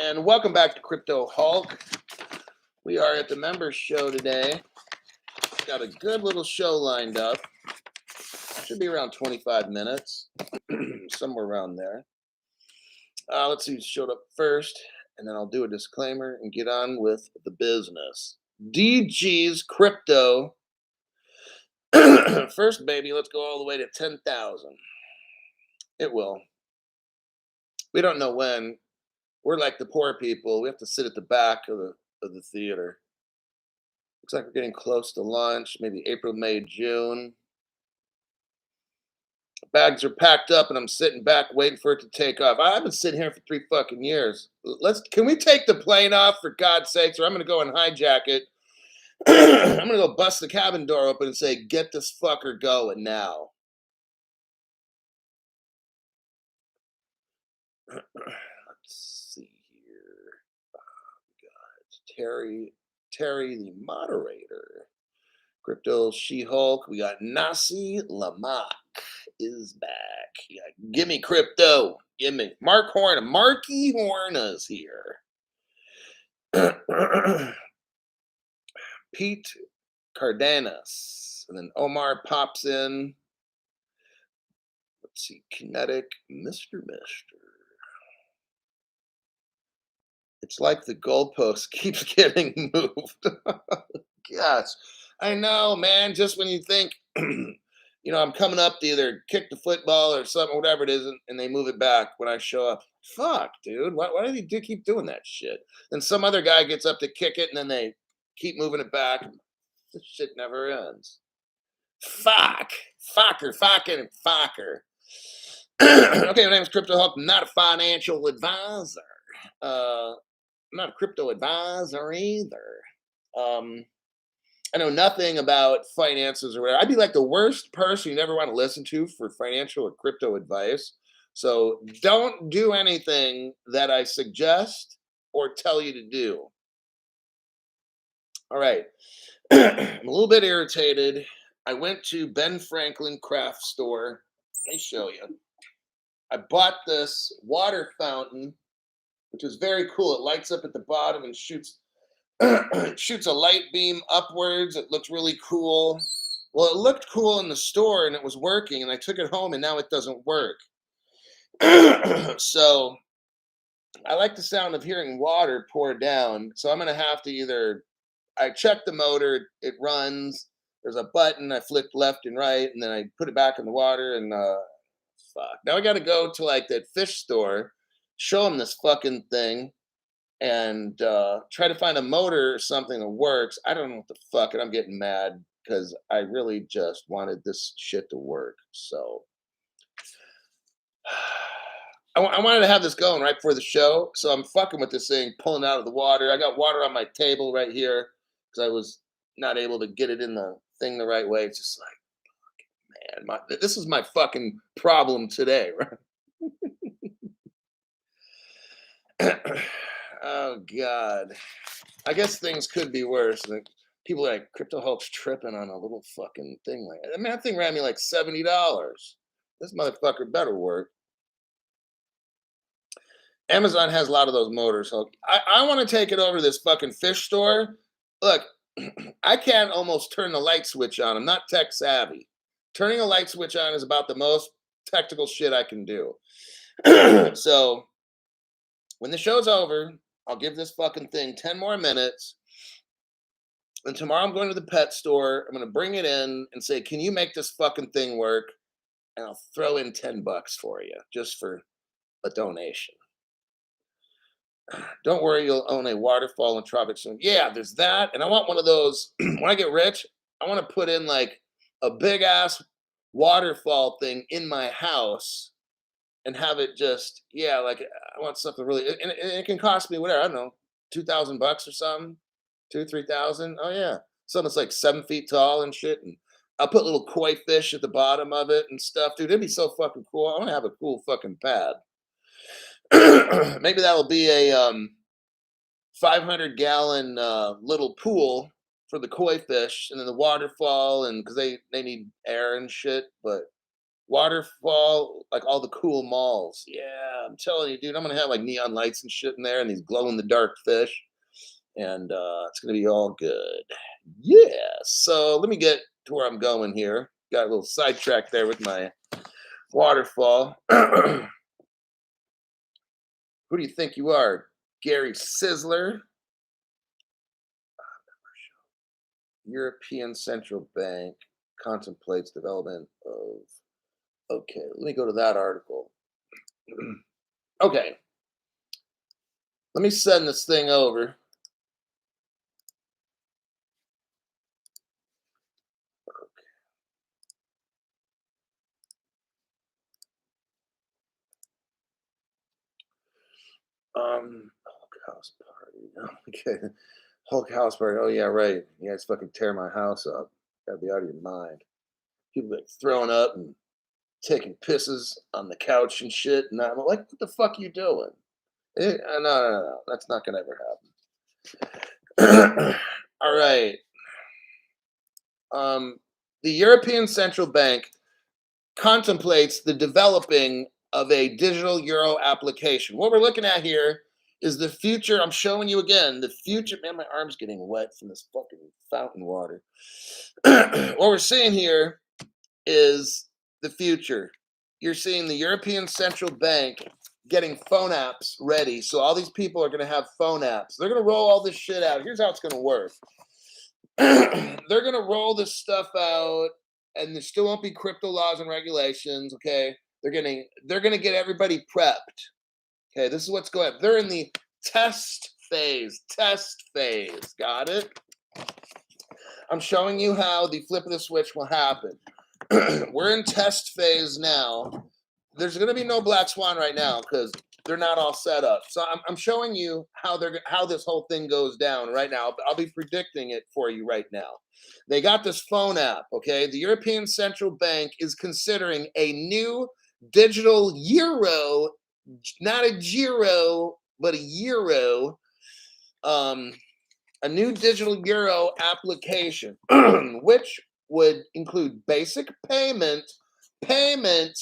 And welcome back to Crypto Hulk. We are at the members show today. Got a good little show lined up. Should be around 25 minutes, somewhere around there. Let's see who showed up first, and then I'll do a disclaimer and get on with the business. DG's Crypto. First, baby, let's go all the way to 10,000. It will. We don't know when. We're like the poor people. We have to sit at the back of the theater. Looks like we're getting close to launch, maybe April, May, June. Bags are packed up and I'm sitting back waiting for it to take off. I've been sitting here for 3 fucking years. Can we take the plane off for God's sakes, or I'm gonna go and hijack it. I'm gonna go bust the cabin door open and say, get this fucker going now. Let's see here. God, Terry, the moderator. Crypto She-Hulk. We got Nasi Lamak is back. Yeah, gimme crypto. Gimme. Marky Horna's here. Pete Cardenas. And then Omar pops in. Let's see. Kinetic Mr. It's like the goalpost keeps getting moved. Gosh. I know, man. Just when you think, I'm coming up to either kick the football or something, whatever it is, and they move it back when I show up. Fuck, dude. Why do they keep doing that shit? Then some other guy gets up to kick it, and then they keep moving it back. This shit never ends. Fuck. Fucking fucker. Okay, my name is Crypto Hulk. I'm not a financial advisor. I'm not a crypto advisor either. I know nothing about finances or whatever. I'd be like the worst person you never want to listen to for financial or crypto advice. So don't do anything that I suggest or tell you to do. All right. I'm a little bit irritated. I went to Ben Franklin Craft Store. Let me show you. I bought this water fountain, which is very cool. It lights up at the bottom and shoots it shoots a light beam upwards. It looks really cool. Well, it looked cool in the store and it was working, and I took it home and now it doesn't work. So I like the sound of hearing water pour down. So I'm going to have to I check the motor, it runs. There's a button. I flick left and right, and then I put it back in the water, and fuck. Now I got to go to like that fish store, show them this fucking thing, and try to find a motor or something that works. I don't know what the fuck, and I'm getting mad because I really just wanted this shit to work. So I wanted to have this going right before the show, so I'm fucking with this thing, pulling out of the water. I got water on my table right here because I was not able to get it in the thing the right way. It's just like, man, this is my fucking problem today, right? Oh God, I guess things could be worse. Like, people are like, Crypto Hulk's tripping on a little fucking thing like that. I mean, that thing ran me like $70. This motherfucker better work. Amazon has a lot of those motors, Hulk. I want to take it over to this fucking fish store. Look, I can't almost turn the light switch on. I'm not tech savvy. Turning a light switch on is about the most technical shit I can do. So when the show's over, I'll give this fucking thing 10 more minutes. And tomorrow I'm going to the pet store. I'm going to bring it in and say, can you make this fucking thing work? And I'll throw in $10 for you, just for a donation. Don't worry, you'll own a waterfall in Tropic soon. Yeah, there's that. And I want one of those. When I get rich, I want to put in like a big ass waterfall thing in my house and have it just, like I want something really, and it can cost me whatever, I don't know, $2,000 or something, 3,000. Oh yeah, something that's like 7 feet tall and shit, and I'll put little koi fish at the bottom of it and stuff, dude. It'd be so fucking cool. I want to have a cool fucking pad. Maybe that'll be a 500-gallon little pool for the koi fish, and then the waterfall, and because they need air and shit, but Waterfall, like all the cool malls. Yeah, I'm telling you, dude, I'm gonna have like neon lights and shit in there and these glow in the dark fish. And it's gonna be all good. Yeah. So let me get to where I'm going here. Got a little sidetracked there with my waterfall. Who do you think you are? Gary Sizzler, European Central Bank contemplates development of. Okay, let me go to that article. Okay, let me send this thing over. Hulk house party. Okay, Hulk house party. Oh yeah, right. You guys fucking tear my house up. Gotta be out of your mind. People like throwing up and taking pisses on the couch and shit. And I'm like, what the fuck you doing? No, no, no, no. That's not gonna ever happen. All right. Um, the European Central Bank contemplates the developing of a digital euro application. What we're looking at here is the future. I'm showing you again the future. Man, my arm's getting wet from this fucking fountain water. What we're seeing here is the future. You're seeing the European Central Bank getting phone apps ready. So all these people are going to have phone apps. They're going to roll all this shit out. Here's how it's going to work. They're going to roll this stuff out, and there still won't be crypto laws and regulations. Okay, they're going to get everybody prepped. Okay, this is what's going on. They're in the test phase. Test phase. Got it? I'm showing you how the flip of the switch will happen. We're in test phase now. There's going to be no black swan right now because they're not all set up. So I'm showing you how this whole thing goes down right now. I'll be predicting it for you right now. They got this phone app. Okay, the European Central Bank is considering a new digital euro, not a giro, but a euro. Um, a new digital euro application, which would include basic payments.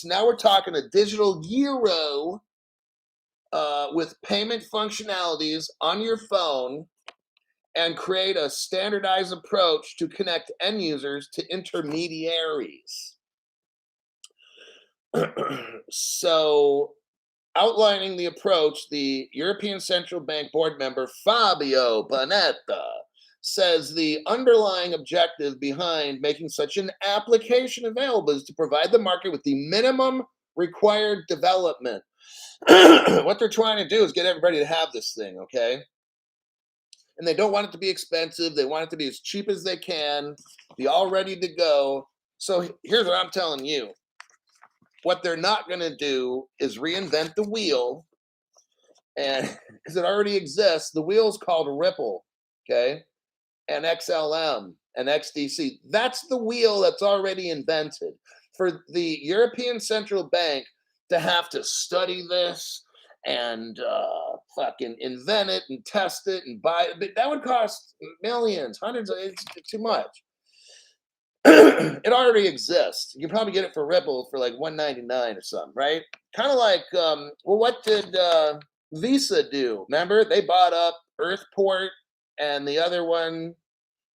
Now we're talking a digital euro with payment functionalities on your phone and create a standardized approach to connect end users to intermediaries. So outlining the approach, the European Central Bank board member Fabio Panetta says the underlying objective behind making such an application available is to provide the market with the minimum required development. What they're trying to do is get everybody to have this thing, okay? And they don't want it to be expensive. They want it to be as cheap as they can, be all ready to go. So here's what I'm telling you. What they're not going to do is reinvent the wheel, and because it already exists. The wheel's called Ripple, okay, and XLM and XDC. That's the wheel that's already invented. For the European Central Bank to have to study this and fucking invent it and test it and buy it, that would cost millions, hundreds of. It's too much. It already exists. You can probably get it for Ripple for like 199 or something, right? Kind of like, well, what did Visa do? Remember, they bought up Earthport and the other one,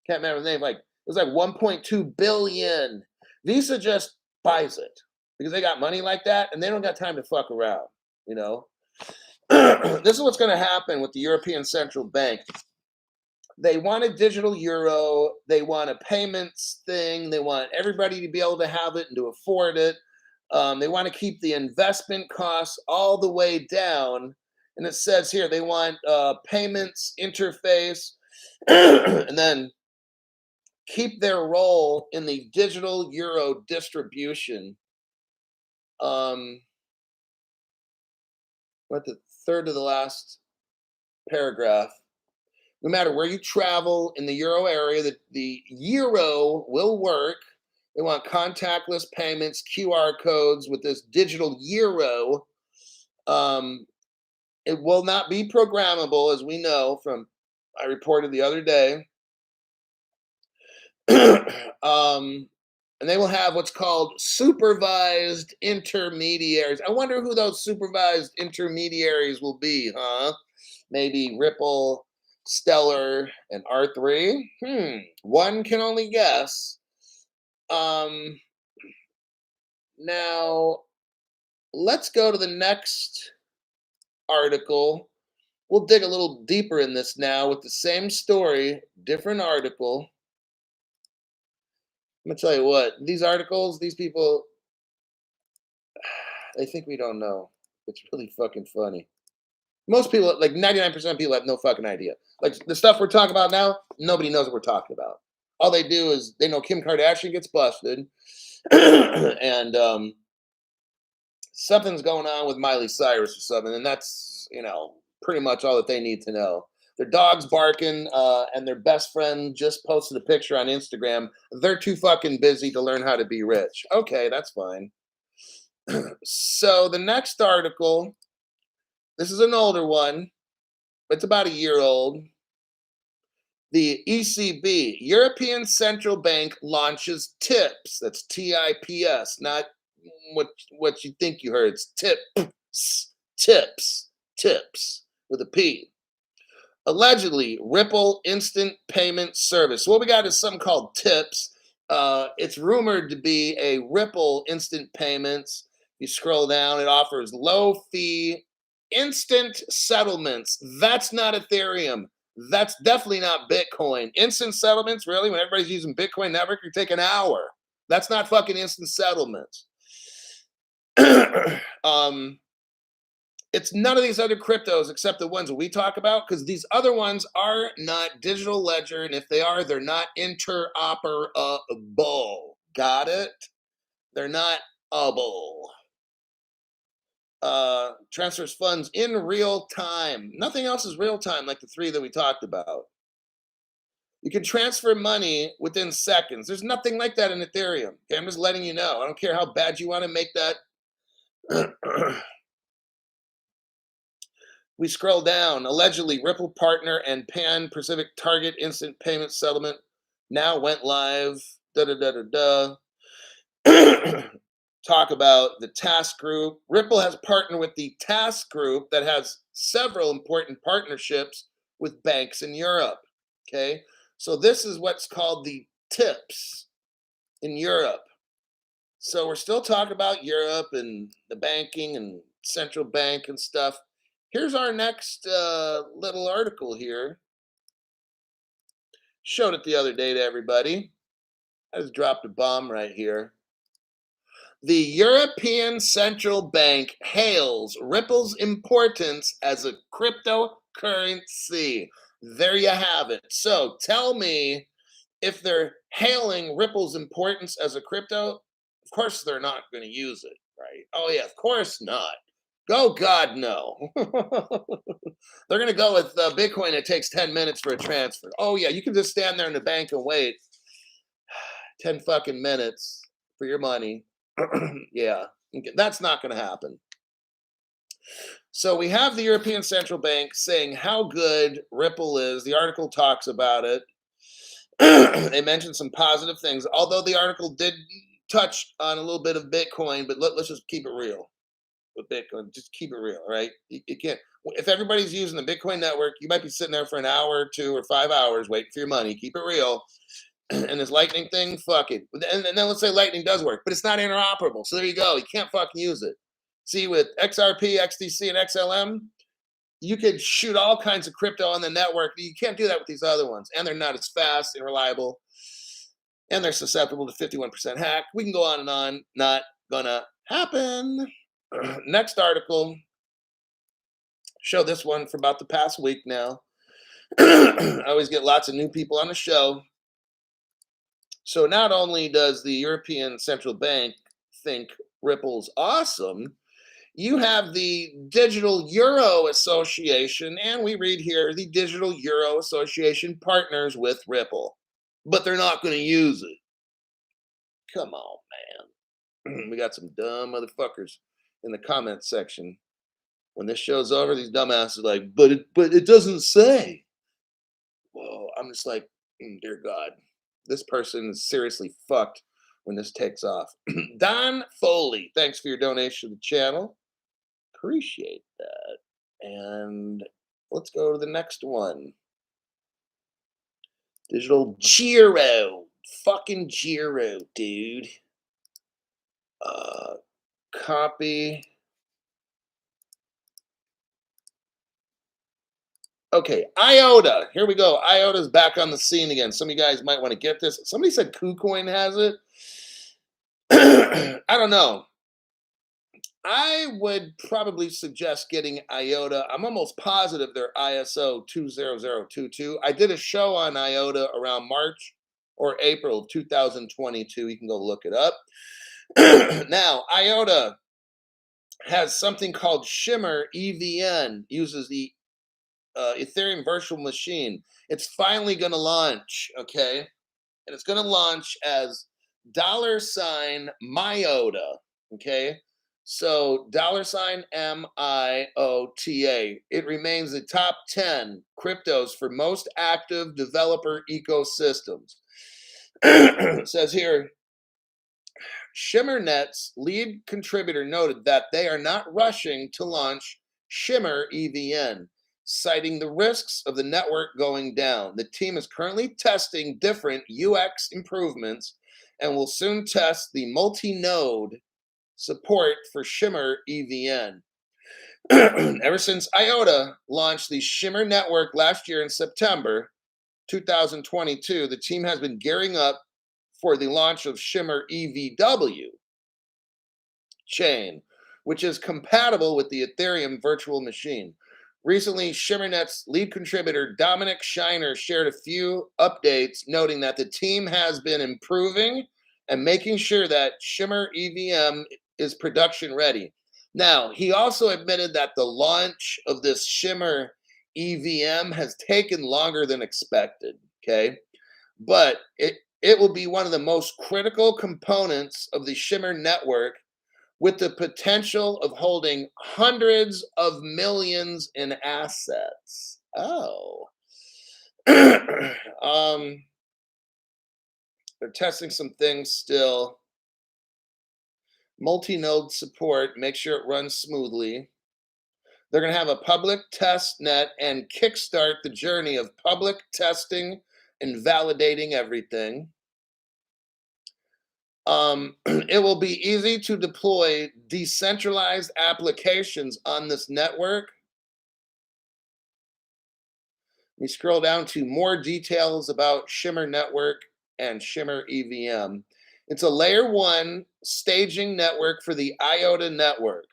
can't remember the name. Like it was like 1.2 billion. Visa just buys it because they got money like that, and they don't got time to fuck around. You know, this is what's going to happen with the European Central Bank. They want a digital euro. They want a payments thing. They want everybody to be able to have it and to afford it. They want to keep the investment costs all the way down. And it says here they want payments interface, and then keep their role in the digital euro distribution. What the third to the last paragraph. No matter where you travel in the euro area, the euro will work. They want contactless payments, QR codes with this digital euro. It will not be programmable, as we know from I reported the other day. And they will have what's called supervised intermediaries. I wonder who those supervised intermediaries will be, huh? Maybe Ripple, Stellar, and R3. One can only guess. Um, Now let's go to the next article. We'll dig a little deeper in this now with the same story, different article. I'm gonna tell you what, these articles, these people, they think we don't know. It's really fucking funny. Most people, like 99% of people, have no fucking idea. Like the stuff we're talking about now, nobody knows what we're talking about. All they do is they know Kim Kardashian gets busted, and something's going on with Miley Cyrus or something, and that's pretty much all that they need to know. Their dog's barking, and their best friend just posted a picture on Instagram. They're too fucking busy to learn how to be rich. Okay, that's fine. So the next article, this is an older one. It's about a year old. The ECB, European Central Bank, launches TIPS. That's TIPS, not what you think you heard. It's TIPS, TIPS, TIPS with a P. Allegedly, Ripple Instant Payment Service. What we got is something called TIPS. It's rumored to be a Ripple instant payments. You scroll down, it offers low fee instant settlements. That's not Ethereum. That's definitely not Bitcoin. Instant settlements, really? When everybody's using Bitcoin Network, you take an hour. That's not fucking instant settlements. It's none of these other cryptos except the ones that we talk about, because these other ones are not digital ledger, and if they are, they're not interoperable. Got it? They're not able. Transfers funds in real time. Nothing else is real time like the three that we talked about. You can transfer money within seconds. There's nothing like that in Ethereum. Okay, I'm just letting you know. I don't care how bad you want to make that. We scroll down. Allegedly, Ripple partner and Pan Pacific Target instant payment settlement now went live. Da da da da da. Talk about the Task Group. Ripple has partnered with the Task Group that has several important partnerships with banks in Europe. Okay, so this is what's called the TIPS in Europe. So we're still talking about Europe and the banking and central bank and stuff. Here's our next little article here. Showed it the other day to everybody. I just dropped a bomb right here. The European Central Bank hails Ripple's importance as a cryptocurrency. There you have it. So tell me, if they're hailing Ripple's importance as a crypto, of course they're not going to use it, right? Oh, yeah, of course not. Oh, God, no. They're going to go with Bitcoin. It takes 10 minutes for a transfer. Oh, yeah, you can just stand there in the bank and wait 10 fucking minutes for your money. Yeah, that's not going to happen. So we have the European Central Bank saying how good Ripple is. The article talks about it. They mentioned some positive things, although the article did touch on a little bit of Bitcoin, but let's just keep it real with Bitcoin. Just keep it real, right? You can't. If everybody's using the Bitcoin network, you might be sitting there for an hour or 2 or 5 hours waiting for your money. Keep it real. And this Lightning thing, fuck it. And then let's say Lightning does work, but it's not interoperable. So there you go. You can't fucking use it. See, with XRP, XDC, and XLM, you could shoot all kinds of crypto on the network. You can't do that with these other ones. And they're not as fast and reliable. And they're susceptible to 51% hack. We can go on and on. Not gonna happen. Next article. Show this one for about the past week now. I always get lots of new people on the show. So not only does the European Central Bank think Ripple's awesome, you have the Digital Euro Association, and we read here the Digital Euro Association partners with Ripple, but they're not going to use it. Come on, man. We got some dumb motherfuckers in the comments section. When this show's over, these dumbasses are like, but it doesn't say. Whoa, I'm just like, dear God, this person is seriously fucked when this takes off. Don Foley, thanks for your donation to the channel. Appreciate that. And let's go to the next one. Digital Giro. Fucking Giro, dude. Copy. Okay, IOTA. Here we go. IOTA's back on the scene again. Some of you guys might want to get this. Somebody said KuCoin has it. I don't know. I would probably suggest getting IOTA. I'm almost positive they're ISO 20022. I did a show on IOTA around March or April of 2022. You can go look it up. Now, IOTA has something called Shimmer EVN, uses the Ethereum virtual machine. It's finally going to launch, okay? And it's going to launch as $MIOTA, okay? So $MIOTA. It remains the top 10 cryptos for most active developer ecosystems. It says here, ShimmerNet's lead contributor noted that they are not rushing to launch Shimmer EVN, citing the risks of the network going down. The team is currently testing different UX improvements and will soon test the multi-node support for Shimmer EVN. Ever since IOTA launched the Shimmer network last year in September 2022, the team has been gearing up for the launch of Shimmer EVW chain, which is compatible with the Ethereum virtual machine. Recently, ShimmerNet's lead contributor Dominic Shiner shared a few updates, noting that the team has been improving and making sure that Shimmer EVM is production ready. Now, he also admitted that the launch of this Shimmer EVM has taken longer than expected, okay? But it will be one of the most critical components of the Shimmer network, with the potential of holding hundreds of millions in assets. Oh. They're testing some things still. Multi-node support, make sure it runs smoothly. They're going to have a public test net and kickstart the journey of public testing and validating everything. It will be easy to deploy decentralized applications on this network. We scroll down to more details about Shimmer Network and Shimmer EVM. It's a layer 1 staging network for the IOTA network.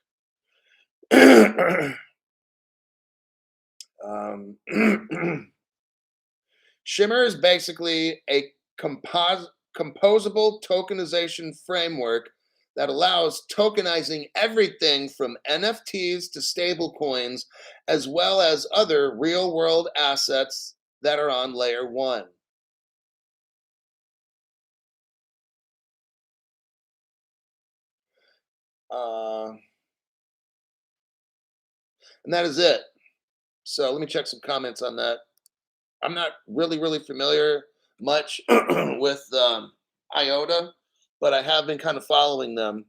Shimmer is basically a composable tokenization framework that allows tokenizing everything from NFTs to stablecoins, as well as other real-world assets that are on layer 1. And that is it. So let me check some comments on that. I'm not really familiar much with IOTA, but I have been kind of following them.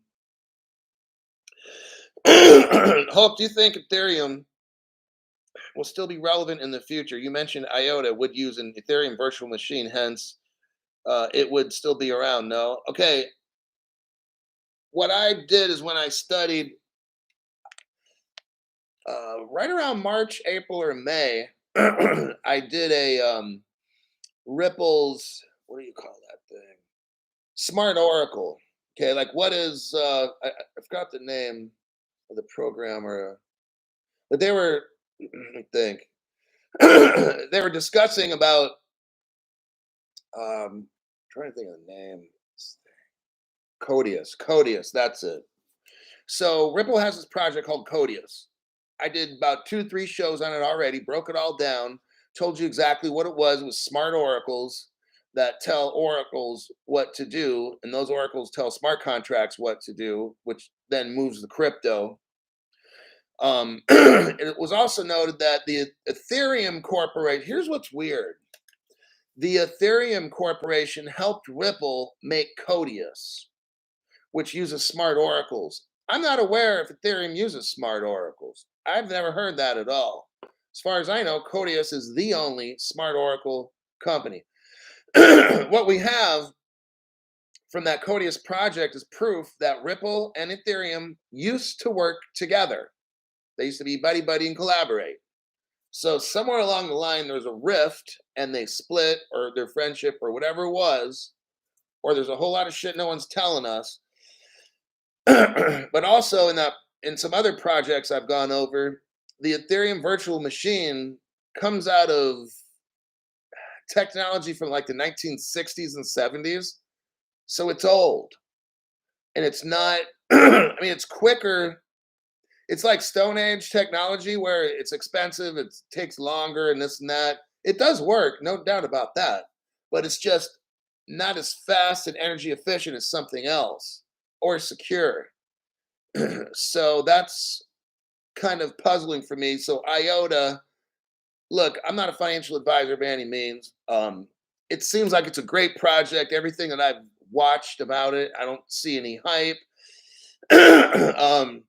Hope, do you think Ethereum will still be relevant in the future? You mentioned IOTA would use an Ethereum virtual machine, hence it would still be around. No? Okay. What I did is when I studied right around March, April, or May, I did a Ripple's, what do you call that thing? Smart Oracle. Okay, like what is I forgot the name of the programmer, but they were I think they were discussing about trying to think of the name. Codius, that's it. So Ripple has this project called Codius. I did about 2-3 shows on it already, broke it all down, told you exactly what it was. It was smart oracles that tell oracles what to do, and those oracles tell smart contracts what to do, which then moves the crypto. It was also noted that the Ethereum Corporation, here's what's weird. The Ethereum Corporation helped Ripple make Codius, which uses smart oracles. I'm not aware if Ethereum uses smart oracles. I've never heard that at all. As far as I know, Codius is the only smart oracle company. What we have from that Codius project is proof that Ripple and Ethereum used to work together. They used to be buddy buddy and collaborate. So somewhere along the line, there's a rift and they split, or their friendship, or whatever it was, or there's a whole lot of shit no one's telling us. But also in some other projects I've gone over, the Ethereum virtual machine comes out of technology from like the 1960s and 70s. So it's old. And it's not I mean it's quicker. It's like Stone Age technology where it's expensive, it takes longer and this and that. It does work, no doubt about that. But it's just not as fast and energy efficient as something else or secure. So that's kind of puzzling for me. So IOTA, look, I'm not a financial advisor by any means. It seems like it's a great project. Everything that I've watched about it, I don't see any hype. um,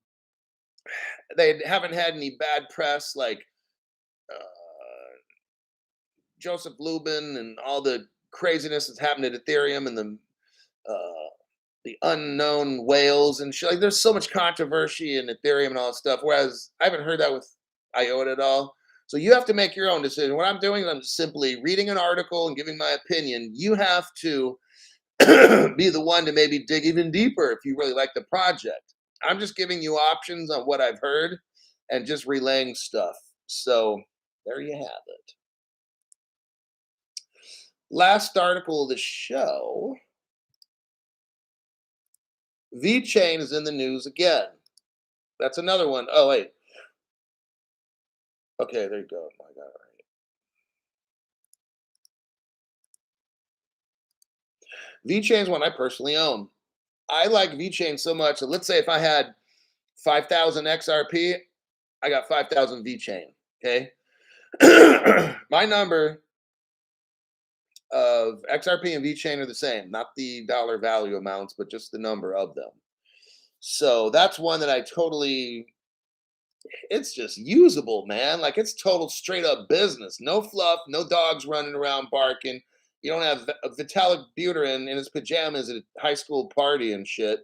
they haven't had any bad press like uh, Joseph Lubin and all the craziness that's happened at Ethereum and the unknown whales and shit. Like, there's so much controversy in Ethereum and all that stuff. Whereas I haven't heard that with IOTA at all. So you have to make your own decision. What I'm doing is I'm simply reading an article and giving my opinion. You have to be the one to maybe dig even deeper if you really like the project. I'm just giving you options on what I've heard and just relaying stuff. So there you have it. Last article of the show. VeChain is in the news again. That's another one. Oh, wait. Okay, there you go. I got it right. VeChain is one I personally own. I like VeChain so much that, let's say if I had 5,000 XRP, I got 5,000 VeChain. Okay. My number of XRP and VeChain are the same, not the dollar value amounts, but just the number of them. So that's one that I totally, it's just usable, man. Like, it's total straight up business. No fluff, no dogs running around barking. You don't have Vitalik Buterin in his pajamas at a high school party and shit.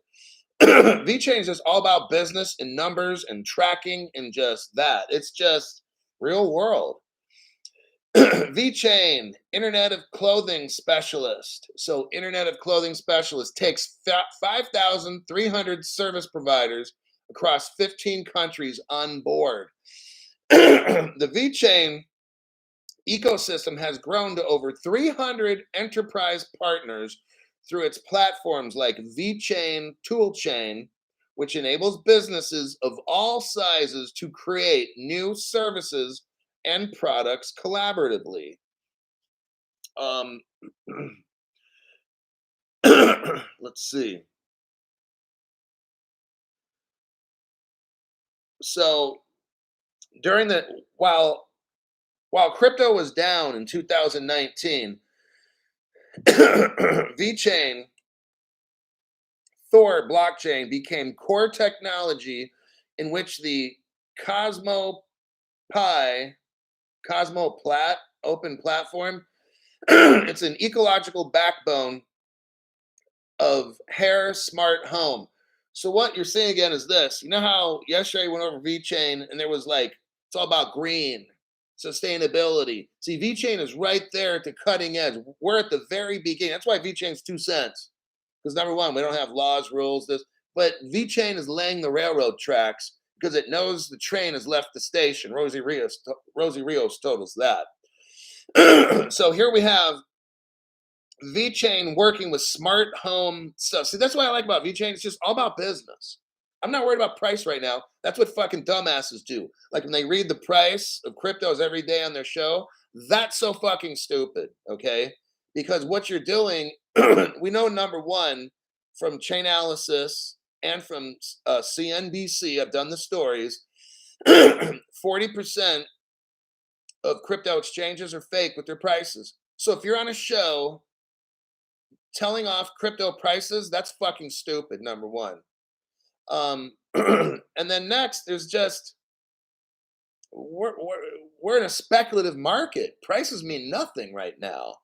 VeChain is just all about business and numbers and tracking and just that. It's just real world. VeChain, Internet of Clothing Specialist. So, Internet of Clothing Specialist takes 5,300 service providers across 15 countries on board. The VeChain ecosystem has grown to over 300 enterprise partners through its platforms like VeChain Toolchain, which enables businesses of all sizes to create new services and products collaboratively. Um, let's see. So during the while crypto was down in 2019, VeChain Thor blockchain became core technology in which the Cosmo Pi Cosmo Plat open platform. It's an ecological backbone of Hair Smart Home. So what you're saying again is this. You know how yesterday I went over VeChain and there was like, it's all about green, sustainability. See, VeChain is right there at the cutting edge. We're at the very beginning. That's why VeChain's 2 cents. Because number one, we don't have laws, rules, this. But VeChain is laying the railroad tracks because it knows the train has left the station. Rosie Rios told us that. So here we have VeChain working with smart home stuff. See, that's what I like about VeChain. It's just all about business. I'm not worried about price right now. That's what fucking dumbasses do. Like when they read the price of cryptos every day on their show, that's so fucking stupid. Okay. Because what you're doing, we know number one from Chainalysis and from CNBC, I've done the stories, 40% of crypto exchanges are fake with their prices. So if you're on a show telling off crypto prices, that's fucking stupid, number one. And then next, there's just we're, we're we're in a speculative market. Prices mean nothing right now.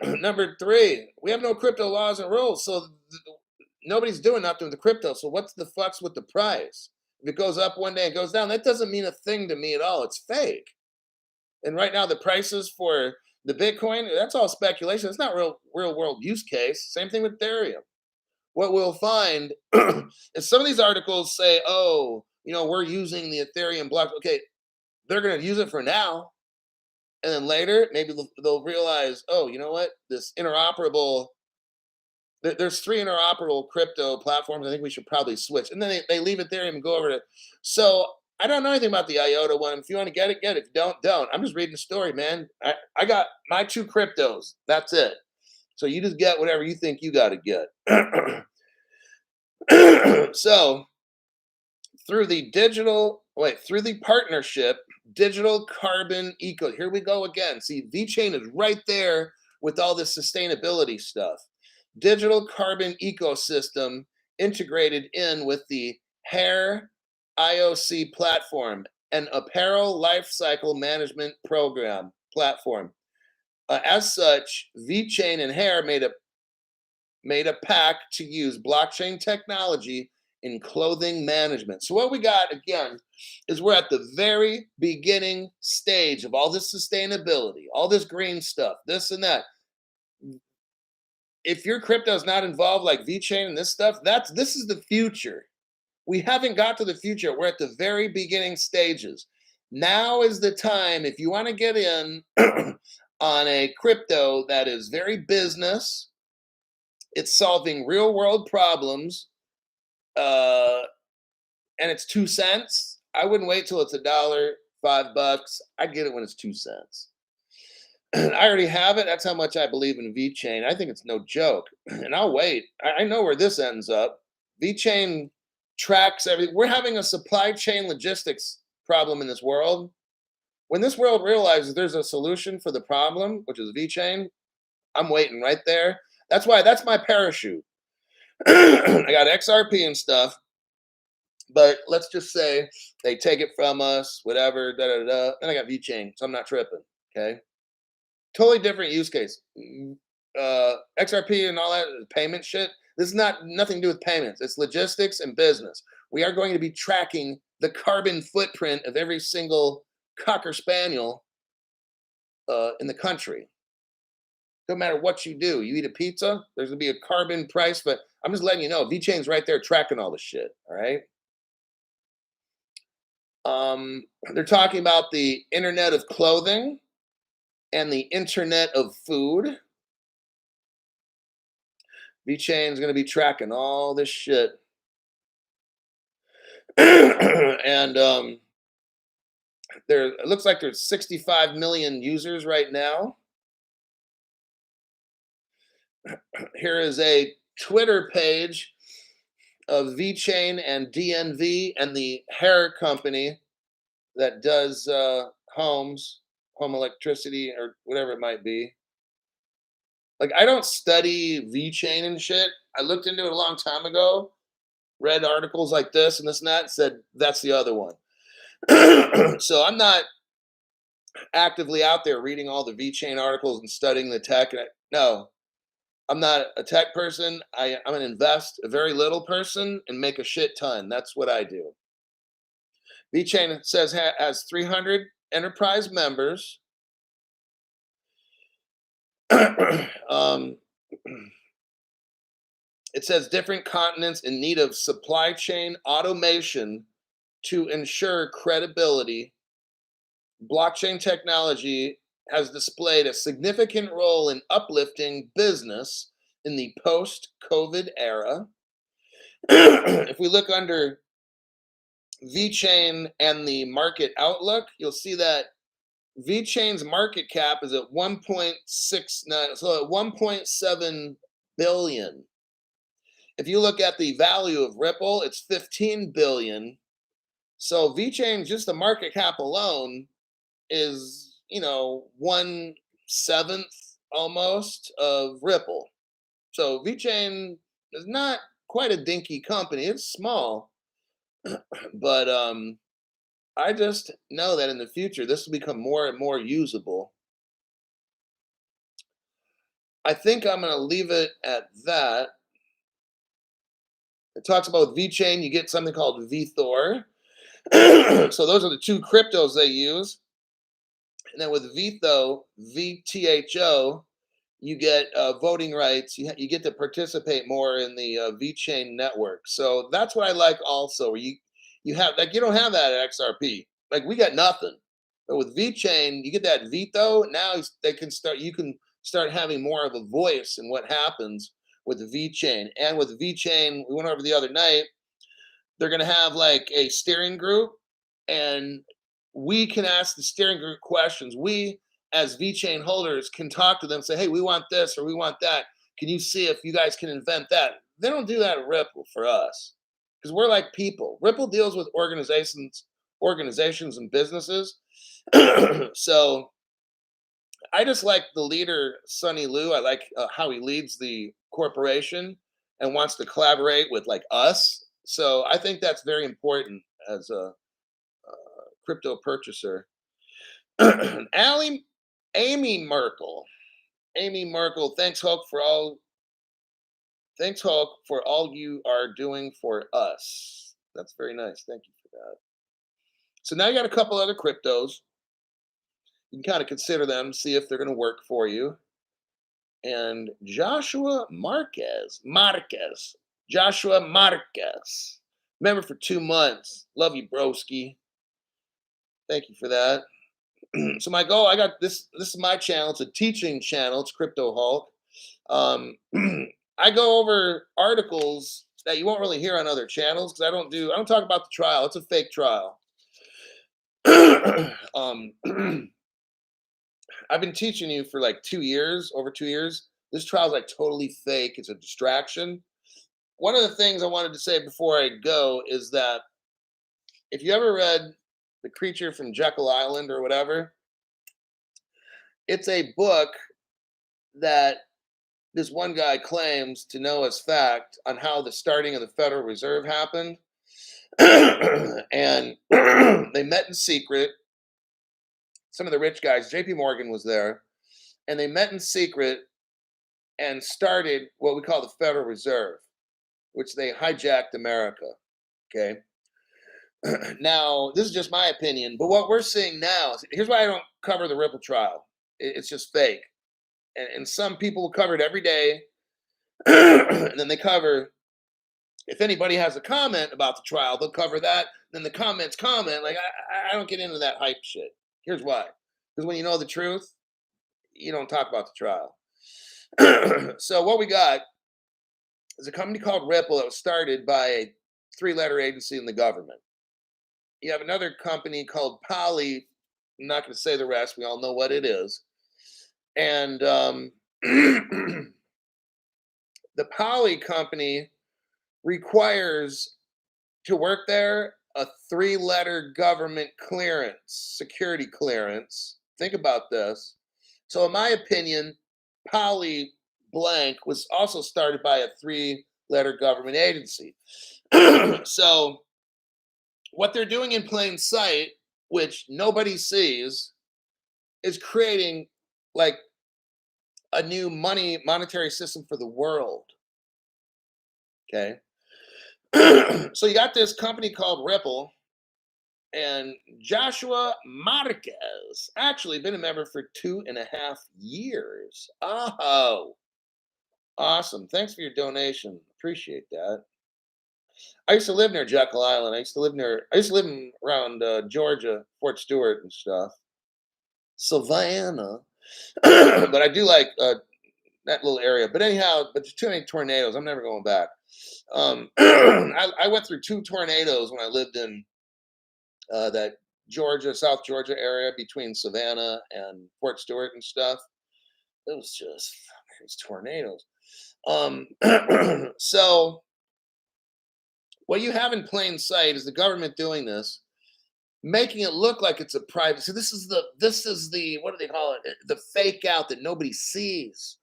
Number three, we have no crypto laws and rules, so nobody's doing nothing with the crypto. So what's the fucks with the price? If it goes up one day and goes down, that doesn't mean a thing to me at all. It's fake. And right now, the prices for the Bitcoin, that's all speculation. It's not real world use case. Same thing with Ethereum. What we'll find is some of these articles say, oh, we're using the Ethereum block. Okay, they're going to use it for now. And then later, maybe they'll realize, oh, you know what? This interoperable, there's three interoperable crypto platforms. I think we should probably switch. And then they leave Ethereum and go over to. So I don't know anything about the IOTA one. If you want to get it, get it. If you don't. I'm just reading the story, man. I got my two cryptos. That's it. So you just get whatever you think you got to get. So through the partnership, Digital Carbon Eco. Here we go again. See, VeChain is right there with all this sustainability stuff. Digital Carbon Ecosystem integrated in with the Hair IOC platform, an apparel lifecycle management program platform. As such, VeChain and Hair made a pact to use blockchain technology in clothing management. So what we got again is we're at the very beginning stage of all this sustainability, all this green stuff, this and that. If your crypto is not involved like VeChain and this stuff, this is the future. We haven't got to the future. We're at the very beginning stages. Now is the time if you want to get in on a crypto that is very business, it's solving real world problems, and it's 2 cents. I wouldn't wait till it's a dollar, $5. I'd get it when it's 2 cents. I already have it. That's how much I believe in VeChain. I think it's no joke. And I'll wait. I know where this ends up. VeChain tracks everything. We're having a supply chain logistics problem in this world. When this world realizes there's a solution for the problem, which is VeChain, I'm waiting right there. That's my parachute. I got XRP and stuff, but let's just say they take it from us, whatever, Then I got VeChain, so I'm not tripping. Okay. Totally different use case. XRP and all that payment shit. This is nothing to do with payments. It's logistics and business. We are going to be tracking the carbon footprint of every single cocker spaniel in the country. No matter what you do, you eat a pizza, there's gonna be a carbon price, but I'm just letting you know, VeChain's right there tracking all the shit. All right. They're talking about the Internet of Clothing and the Internet of Food. VeChain's gonna be tracking all this shit. And it looks like there's 65 million users right now. Here is a Twitter page of VeChain and DNV and the hair company that does home electricity or whatever it might be. Like, I don't study VeChain and shit. I looked into it a long time ago, read articles like this and this and that, and said that's the other one. So I'm not actively out there reading all the VeChain articles and studying the tech. No, I'm not a tech person. I'm an invest a very little person and make a shit ton. That's what I do. VeChain says has 300 enterprise members. It says different continents in need of supply chain automation to ensure credibility. Blockchain technology has displayed a significant role in uplifting business in the post-COVID era. If we look under VeChain and the market outlook, you'll see that VeChain's market cap is at 1.69, so at 1.7 billion. If you look at the value of Ripple, it's 15 billion. So VeChain, just the market cap alone, is one seventh almost of Ripple. So VeChain is not quite a dinky company. It's small, but I just know that in the future this will become more and more usable. I think I'm going to leave it at that. It talks about VeChain. You get something called VeThor. So those are the two cryptos they use. And then with VTHO, you get voting rights. You get to participate more in the VeChain network. So that's what I like also. Where you have like you don't have that at XRP. Like we got nothing. But with VeChain, you get that veto. Now they can start. You can start having more of a voice in what happens with VeChain. And with VeChain, we went over the other night. They're going to have like a steering group, and we can ask the steering group questions. We, as VeChain holders, can talk to them, say, "Hey, we want this or we want that. Can you see if you guys can invent that?" They don't do that at Ripple for us because we're like people. Ripple deals with organizations and businesses. So I just like the leader, Sonny Liu. I like how he leads the corporation and wants to collaborate with like us. So I think that's very important as a crypto purchaser. Allie, Amy Merkel. Amy Merkel, thanks Hulk for all. Thanks Hulk for all you are doing for us. That's very nice. Thank you for that. So now you got a couple other cryptos. You can kind of consider them, see if they're going to work for you. And Joshua Marquez, member for 2 months. Love you, broski. Thank you for that. So my goal, I got this. This is my channel. It's a teaching channel. It's Crypto Hulk. Um, I go over articles that you won't really hear on other channels because I don't talk about the trial. It's a fake trial. um, I've been teaching you for like 2 years, over 2 years. This trial is like totally fake. It's a distraction. One of the things I wanted to say before I go is that if you ever read The Creature from Jekyll Island or whatever, it's a book that this one guy claims to know as fact on how the starting of the Federal Reserve happened. And they met in secret. Some of the rich guys, JP Morgan was there, and they met in secret and started what we call the Federal Reserve, which they hijacked America. Okay. Now, this is just my opinion, but what we're seeing now is here's why I don't cover the Ripple trial. It's just fake. And some people will cover it every day. And then they cover, if anybody has a comment about the trial, they'll cover that. Then the comments comment. Like, I don't get into that hype shit. Here's why. Because when you know the truth, you don't talk about the trial. So what we got is a company called Ripple that was started by a three-letter agency in the government. You have another company called Poly. I'm not going to say the rest. We all know what it is. And the Poly company requires to work there a three-letter government clearance, security clearance. Think about this. So, in my opinion, Poly Blank was also started by a three-letter government agency. So, what they're doing in plain sight, which nobody sees, is creating like a new monetary system for the world. Okay. So you got this company called Ripple, and Joshua Marquez actually been a member for 2.5 years. Oh, awesome. Thanks for your donation. Appreciate that. I used to live near Jekyll Island. I used to live around Georgia, Fort Stewart and stuff. Savannah. But I do like that little area. But anyhow, but there's too many tornadoes. I'm never going back. I went through two tornadoes when I lived in that South Georgia area between Savannah and Fort Stewart and stuff. It was just these tornadoes. So what you have in plain sight is the government doing this. making it look like it's a private. So this is the what do they call it? The fake out that nobody sees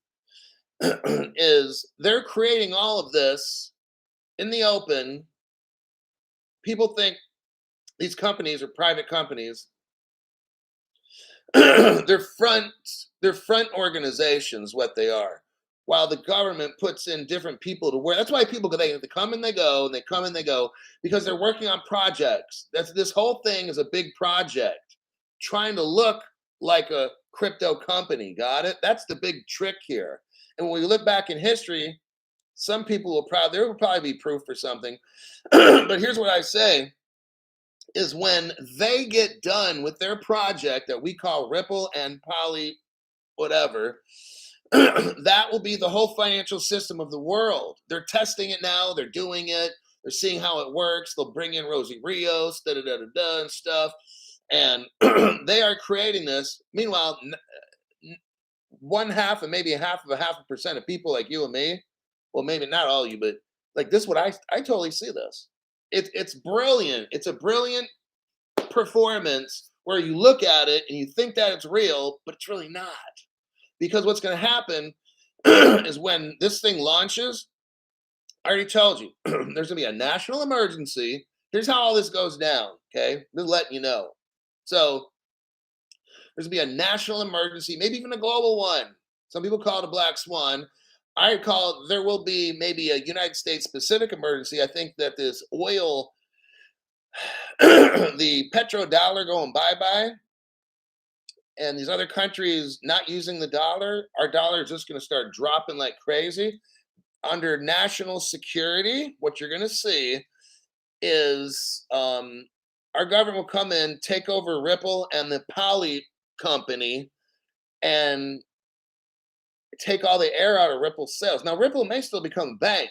is they're creating all of this in the open. People think these companies are private companies. they're front they're front organizations, what they are. While the government puts in different people to work. That's why people go, they come and they go, and they come and they go, because they're working on projects. That's this whole thing is a big project, trying to look like a crypto company. Got it? That's the big trick here. And when we look back in history, some people will probably there will probably be proof for something. But here's what I say is when they get done with their project that we call Ripple and Poly, whatever, that will be the whole financial system of the world. They're testing it now, they're doing it, they're seeing how it works. They'll bring in Rosie Rios, da da da da da, and stuff. And they are creating this. Meanwhile, one half and maybe a half a percent of people like you and me, well, maybe not all of you, but like this, what I totally see this. It's brilliant. It's a brilliant performance where you look at it and you think that it's real, but it's really not. Because what's going to happen is when this thing launches, I already told you, there's going to be a national emergency. Here's how all this goes down. Okay. Just letting you know. So there's going to be a national emergency, maybe even a global one. Some people call it a black swan. I call it, there will be maybe a United States specific emergency. I think that this oil, the petrodollar going bye bye, and these other countries not using the dollar, our dollar is just going to start dropping like crazy. Under national security, what you're going to see is our government will come in, take over Ripple and the Poly company, and take all the air out of Ripple's sales. Now, Ripple may still become a bank,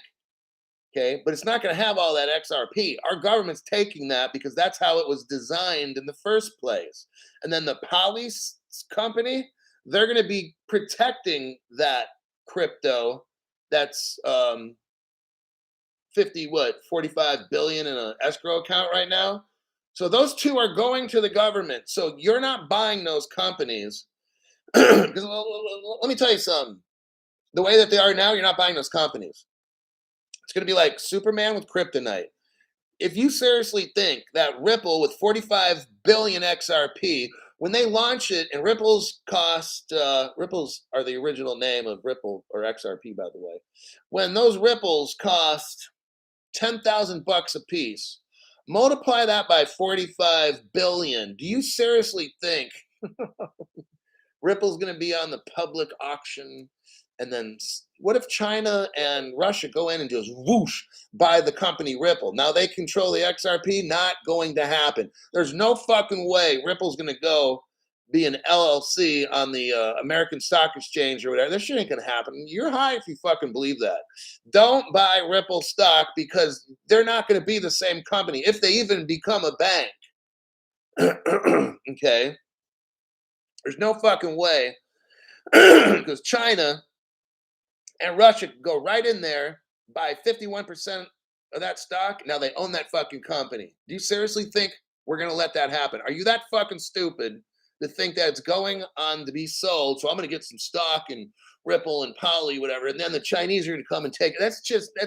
okay, but it's not going to have all that XRP. Our government's taking that because that's how it was designed in the first place. And then the Poly company, they're going to be protecting that crypto. That's 45 billion in an escrow account right now. So those two are going to the government. So you're not buying those companies. Because let me tell you something. The way that they are now, you're not buying those companies. It's going to be like Superman with kryptonite. If you seriously think that Ripple with 45 billion XRP, when they launch it, and Ripples cost, Ripples are the original name of Ripple or XRP, by the way. When those Ripples cost 10,000 bucks a piece, multiply that by 45 billion. Do you seriously think Ripple's going to be on the public auction? And then what if China and Russia go in and just whoosh, buy the company Ripple? Now they control the XRP. Not going to happen. There's no fucking way Ripple's going to go be an LLC on the American Stock Exchange or whatever. This shit ain't going to happen. You're high if you fucking believe that. Don't buy Ripple stock because they're not going to be the same company if they even become a bank. Okay? There's no fucking way because China and Russia could go right in there, buy 51% of that stock. Now they own that fucking company. Do you seriously think we're going to let that happen? Are you that fucking stupid to think that it's going on to be sold? So I'm going to get some stock in Ripple and Poly, whatever. And then the Chinese are going to come and take it. That's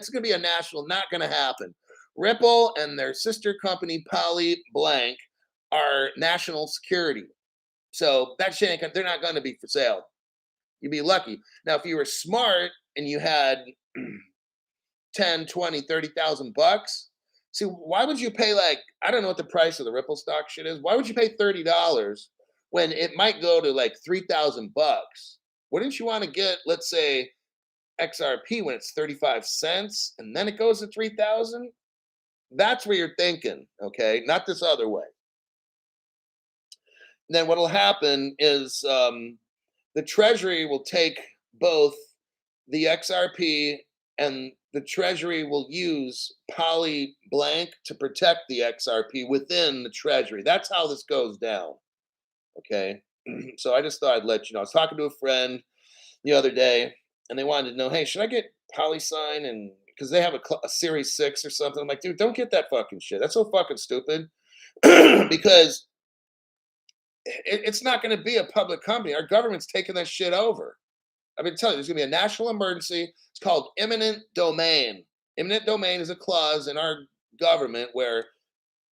going to be a national, not going to happen. Ripple and their sister company, Poly Blank, are national security. So that shit, they're not going to be for sale. You'd be lucky. Now, if you were smart and you had 10, 20, 30,000 bucks, see, why would you pay like, I don't know what the price of the Ripple stock shit is. Why would you pay $30 when it might go to like 3,000 bucks? Wouldn't you want to get, let's say, XRP when it's 35 cents and then it goes to 3,000? That's where you're thinking, okay? Not this other way. Then what'll happen is the Treasury will take both the XRP and the Treasury will use Poly Blank to protect the XRP within the Treasury. That's how this goes down. Okay. So I just thought I'd let you know. I was talking to a friend the other day and they wanted to know, hey, should I get PolySign? And because they have a Series 6 or something. I'm like, dude, don't get that fucking shit. That's so fucking stupid. because it's not going to be a public company. Our government's taking that shit over. I've been telling you, there's going to be a national emergency. It's called eminent domain. Eminent domain is a clause in our government where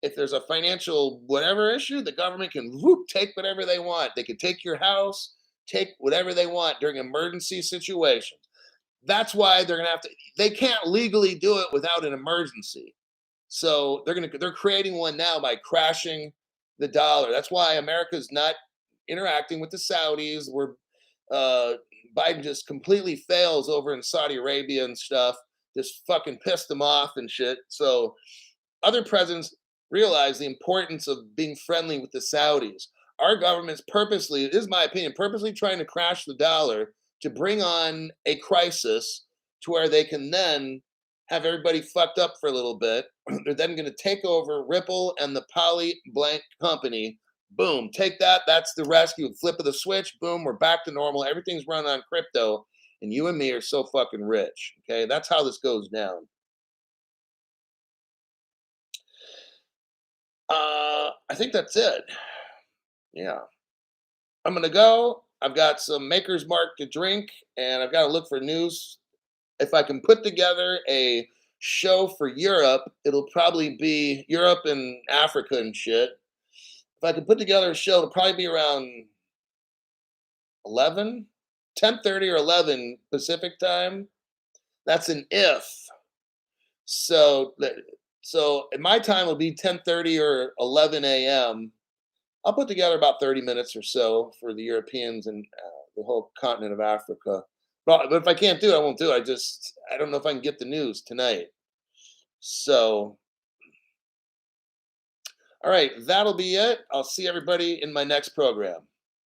if there's a financial whatever issue, the government can whoop, take whatever they want. They can take your house, take whatever they want during emergency situations. That's why they're going to have to. They can't legally do it without an emergency. So they're creating one now by crashing the dollar. That's why America's not interacting with the Saudis. We're uh, Biden just completely fails over in Saudi Arabia and stuff. Just fucking pissed them off and shit. So other presidents realize the importance of being friendly with the Saudis. Our government's purposely, this is my opinion, purposely trying to crash the dollar to bring on a crisis to where they can then have everybody fucked up for a little bit. They're then going to take over Ripple and the Poly Blank Company. Boom, take that. That's the rescue. Flip of the switch. Boom, we're back to normal. Everything's run on crypto, and you and me are so fucking rich. Okay, that's how this goes down. I think that's it. Yeah. I'm gonna go. I've got some Maker's Mark to drink, and I've got to look for news. If I can put together a show for Europe, it'll probably be Europe and Africa and shit. If I can put together a show, it'll probably be around 11, 10:30 or 11 Pacific time. That's an if. So, so at my time will be 10:30 or 11 a.m. I'll put together about 30 minutes or so for the Europeans and the whole continent of Africa. But if I can't do it, I won't do it. I don't know if I can get the news tonight. So, all right, that'll be it. I'll see everybody in my next program.